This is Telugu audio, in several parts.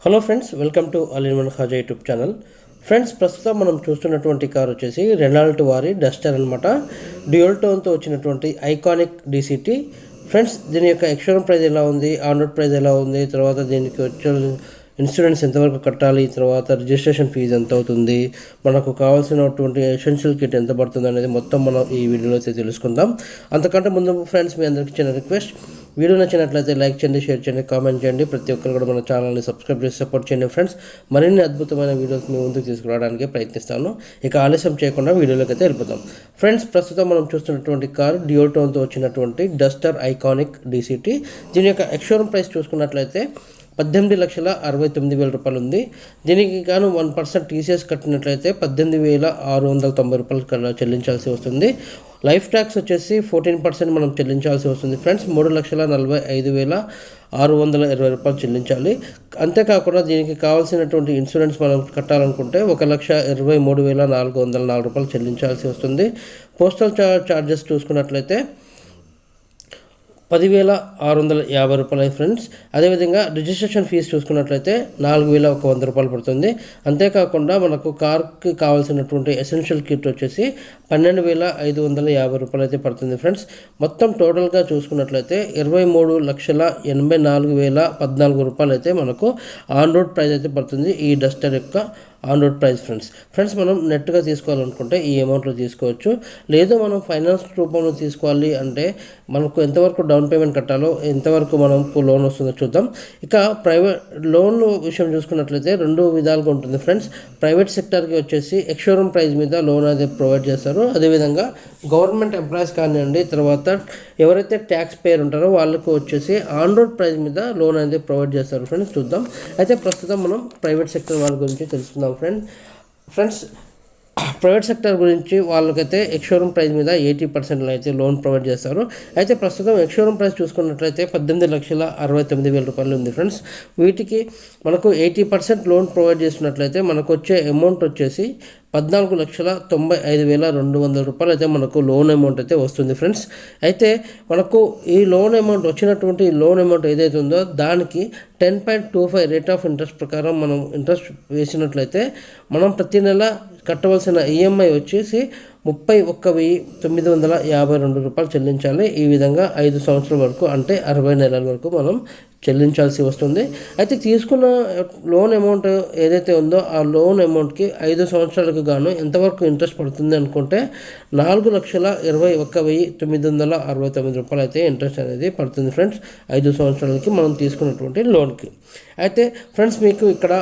Hello friends, welcome to all in one Khaja YouTube channel. Friends, ప్రస్తుతం మనం చూస్తున్నటువంటి కార్ వచ్చేసి రెనాల్ట్ వారి డస్టర్ అనమాట. డ్యూయల్ టోన్తో వచ్చినటువంటి ఐకానిక్ డీసీటీ. ఫ్రెండ్స్, దీని యొక్క ఎక్స్షోరూమ్ ప్రైస్ ఎలా ఉంది, ఆన్ రోడ్ ప్రైస్ ఎలా ఉంది, తర్వాత దీనికి వచ్చే ఇన్సూరెన్స్ ఎంతవరకు కట్టాలి, తర్వాత రిజిస్ట్రేషన్ ఫీజు ఎంత అవుతుంది, మనకు కావాల్సినటువంటి ఎసెన్షియల్ కిట్ ఎంత పడుతుంది అనేది మొత్తం మనం ఈ వీడియోలో అయితే తెలుసుకుందాం. అంతకంటే ముందు ఫ్రెండ్స్, మీ అందరికీ చిన్న రిక్వెస్ట్, వీడియో నచ్చినట్లయితే లైక్ చేయండి, షేర్ చేయండి, కామెంట్ చేయండి. ప్రతి ఒక్కరు కూడా మన ఛానల్ని సబ్స్క్రైబ్ చేసి సపోర్ట్ చేయండి ఫ్రెండ్స్. మరిన్ని అద్భుతమైన వీడియోస్ మీ ముందుకు తీసుకురావడానికి ప్రయత్నిస్తాను. ఇక ఆలస్యం చేయకుండా వీడియోలోకి అయితే వెళ్ళిపోతాం. ఫ్రెండ్స్, ప్రస్తుతం మనం చూస్తున్నటువంటి కార్ డ్యూయల్ టోన్తో వచ్చినటువంటి డస్టర్ ఐకానిక్ డీసీటీ. దీని యొక్క ఎక్స్షోరూమ్ ప్రైస్ చూసుకున్నట్లయితే 18,69,000 రూపాయలు ఉంది. దీనికి గాను 1% టీసీఎస్ కట్టినట్లయితే 18,690 రూపాయలు చెల్లించాల్సి వస్తుంది. లైఫ్ ట్యాక్స్ వచ్చేసి 14% మనం చెల్లించాల్సి వస్తుంది ఫ్రెండ్స్. 3,45,620 రూపాయలు చెల్లించాలి. అంతేకాకుండా దీనికి కావాల్సినటువంటి ఇన్సూరెన్స్ మనం కట్టాలనుకుంటే 1,23,404 రూపాయలు చెల్లించాల్సి వస్తుంది. పోస్టల్ చార్జెస్ చూసుకున్నట్లయితే 10,650 రూపాయలు ఫ్రెండ్స్. అదేవిధంగా రిజిస్ట్రేషన్ ఫీజు చూసుకున్నట్లయితే 4,100 రూపాయలు పడుతుంది. అంతేకాకుండా మనకు కార్కి కావాల్సినటువంటి ఎసెన్షియల్ కిట్ వచ్చేసి 12,550 రూపాయలు అయితే పడుతుంది ఫ్రెండ్స్. మొత్తం టోటల్గా చూసుకున్నట్లయితే 23,84,014 రూపాయలు అయితే మనకు ఆన్ రోడ్ ప్రైస్ అయితే పడుతుంది ఈ డస్టర్ యొక్క ఆన్ రోడ్ ప్రైస్ ఫ్రెండ్స్. మనం నెట్గా తీసుకోవాలనుకుంటే ఈ అమౌంట్లో తీసుకోవచ్చు. లేదు మనం ఫైనాన్స్ రూపంలో తీసుకోవాలి అంటే మనకు ఎంతవరకు డౌన్ పేమెంట్ కట్టాలో, ఎంతవరకు మనకు లోన్ వస్తుందో చూద్దాం. ఇక ప్రైవేట్ లోన్ విషయం చూసుకున్నట్లయితే రెండు విధాలుగా ఉంటుంది ఫ్రెండ్స్. ప్రైవేట్ సెక్టర్కి వచ్చేసి ఎక్స్షోరూమ్ ప్రైస్ మీద లోన్ అయితే ప్రొవైడ్ చేస్తారు. అదేవిధంగా గవర్నమెంట్ ఎంప్లాయీస్ కానివ్వండి, తర్వాత ఎవరైతే ట్యాక్స్ పేయర్ ఉంటారో వాళ్ళకు వచ్చేసి ఆన్ రోడ్ ప్రైస్ మీద లోన్ అనేది ప్రొవైడ్ చేస్తారు ఫ్రెండ్స్. చూద్దాం. అయితే ప్రస్తుతం మనం ప్రైవేట్ సెక్టర్ వాళ్ళ గురించి తెలుసుకుందాం ఫ్రెండ్స్. ప్రైవేట్ సెక్టర్ గురించి వాళ్ళకైతే ఎక్స్షోరూమ్ ప్రైస్ మీద 80% అయితే లోన్ ప్రొవైడ్ చేస్తారు. అయితే ప్రస్తుతం ఎక్స్షోరూమ్ ప్రైస్ చూసుకున్నట్లయితే 18,69,000 రూపాయలు ఉంది ఫ్రెండ్స్. వీటికి మనకు 80% లోన్ ప్రొవైడ్ చేసినట్లయితే మనకు వచ్చే అమౌంట్ వచ్చేసి 14,95,200 రూపాయలు అయితే మనకు లోన్ అమౌంట్ అయితే వస్తుంది ఫ్రెండ్స్. అయితే మనకు ఈ లోన్ అమౌంట్ వచ్చినటువంటి లోన్ అమౌంట్ ఏదైతే ఉందో దానికి 10.25 రేట్ ఆఫ్ ఇంట్రెస్ట్ ప్రకారం మనం ఇంట్రెస్ట్ వేసినట్లయితే మనం ప్రతి నెల కట్టవలసిన ఈఎంఐ వచ్చేసి 31,952 రూపాయలు చెల్లించాలి. ఈ విధంగా 5 సంవత్సరాల వరకు, అంటే 60 నెలల వరకు మనం చెల్లించాల్సి వస్తుంది. అయితే తీసుకున్న లోన్ అమౌంట్ ఏదైతే ఉందో ఆ లోన్ అమౌంట్కి 5 సంవత్సరాలకు గాను ఎంతవరకు ఇంట్రెస్ట్ పడుతుంది అనుకుంటే 4,21,969 రూపాయలు అయితే ఇంట్రెస్ట్ అనేది పడుతుంది ఫ్రెండ్స్ 5 సంవత్సరాలకి మనం తీసుకున్నటువంటి లోన్కి. అయితే ఫ్రెండ్స్, మీకు ఇక్కడ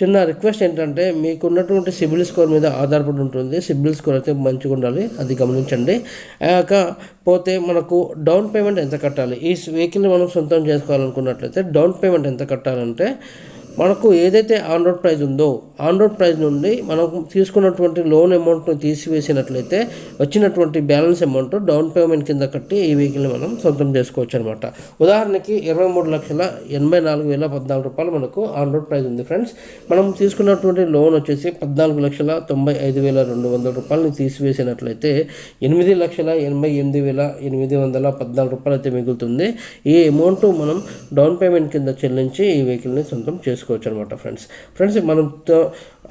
చిన్న రిక్వెస్ట్ ఏంటంటే, మీకు ఉన్నటువంటి సిబిల్ స్కోర్ మీద ఆధారపడి ఉంటుంది. సిబిల్ స్కోర్ అయితే మంచిగా ఉండాలి, అది గమనించండి. పోతే మనకు డౌన్ పేమెంట్ ఎంత కట్టాలి, ఈ వెహికల్ని మనం సొంతం చేసుకోవాలనుకున్నట్లయితే డౌన్ పేమెంట్ ఎంత కట్టాలంటే మనకు ఏదైతే ఆన్ రోడ్ ప్రైస్ ఉందో ఆన్ రోడ్ ప్రైస్ నుండి మనం తీసుకున్నటువంటి లోన్ అమౌంట్ను తీసివేసినట్లయితే వచ్చినటువంటి బ్యాలెన్స్ అమౌంట్ డౌన్ పేమెంట్ కింద కట్టి ఈ వెహికల్ని మనం సొంతం చేసుకోవచ్చు అనమాట. ఉదాహరణకి 23,84,014 రూపాయలు మనకు ఆన్ రోడ్ ప్రైస్ ఉంది ఫ్రెండ్స్. మనం తీసుకున్నటువంటి లోన్ వచ్చేసి 14,95,200 రూపాయలని తీసివేసినట్లయితే 8,88,814 రూపాయలు అయితే మిగులుతుంది. ఈ అమౌంట్ మనం డౌన్ పేమెంట్ కింద చెల్లించి ఈ వెహికల్ని సొంతం చేసుకోవచ్చు అనమాట ఫ్రెండ్స్. మనం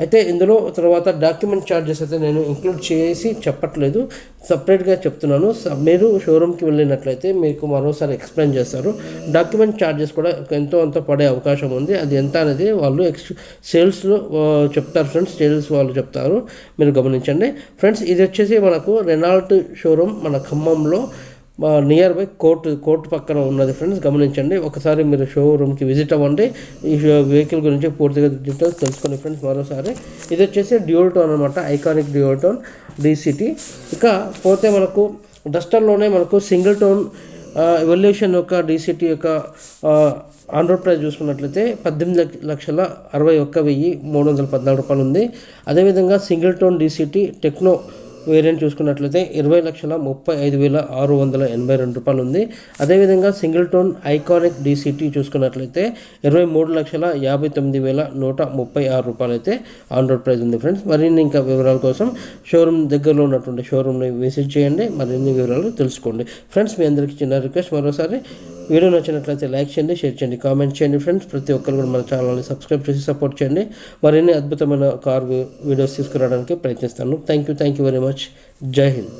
అయితే ఇందులో తర్వాత డాక్యుమెంట్ ఛార్జెస్ అయితే నేను ఇంక్లూడ్ చేసి చెప్పట్లేదు, సపరేట్గా చెప్తున్నాను. మీరు షోరూమ్కి వెళ్ళినట్లయితే మీకు మరోసారి ఎక్స్ప్లెయిన్ చేస్తారు. డాక్యుమెంట్ ఛార్జెస్ కూడా ఎంతో అంత పడే అవకాశం ఉంది. అది ఎంత అనేది వాళ్ళు సేల్స్లో చెప్తారు ఫ్రెండ్స్, సేల్స్ వాళ్ళు చెప్తారు, మీరు గమనించండి ఫ్రెండ్స్. ఇది వచ్చేసి మనకు రెనాల్ట్ షోరూమ్ మన ఖమ్మంలో నియర్ బై కోర్టు పక్కన ఉన్నది ఫ్రెండ్స్, గమనించండి. ఒకసారి మీరు షోరూమ్కి విజిట్ అవ్వండి, ఈ వెహికల్ గురించి పూర్తిగా డీటెయిల్స్ తెలుసుకోండి ఫ్రెండ్స్ మరోసారి. ఇది వచ్చేసి డ్యూయల్ టోన్ అనమాట, ఐకానిక్ డ్యూయల్ టోన్ డీసీటీ. ఇక పోతే మనకు డస్టర్లోనే మనకు సింగిల్ టోన్ ఎవల్యూషన్ యొక్క డీసీటీ యొక్క ఆన్ రోడ్ ప్రైస్ చూసుకున్నట్లయితే 18,61,314 రూపాయలు ఉంది. అదేవిధంగా single tone DCT techno variant చూసుకున్నట్లయితే 20,35,682 రూపాయలు ఉంది. అదేవిధంగా సింగిల్ టోన్ ఐకానిక్ డీసీటీ చూసుకున్నట్లయితే 23,59,136 రూపాయలు అయితే ఆన్ రోడ్ ప్రైస్ ఉంది ఫ్రెండ్స్. మరిన్ని ఇంకా వివరాల కోసం షోరూమ్ దగ్గరలో ఉన్నటువంటి షోరూమ్ని విజిట్ చేయండి, మరిన్ని వివరాలు తెలుసుకోండి. ఫ్రెండ్స్, మీ అందరికీ చిన్న రిక్వెస్ట్, మరోసారి వీడియో నచ్చినట్లయితే లైక్ చేయండి, షేర్ చేయండి, కామెంట్ చేయండి. ఫ్రెండ్స్, ప్రతి ఒక్కరు కూడా మన ఛానల్ని సబ్స్క్రైబ్ చేసి సపోర్ట్ చేయండి. మరిన్ని అద్భుతమైన కార్ వీడియోస్ తీసుకురావడానికి ప్రయత్నిస్తాను. Thank you very much. జై హింద్.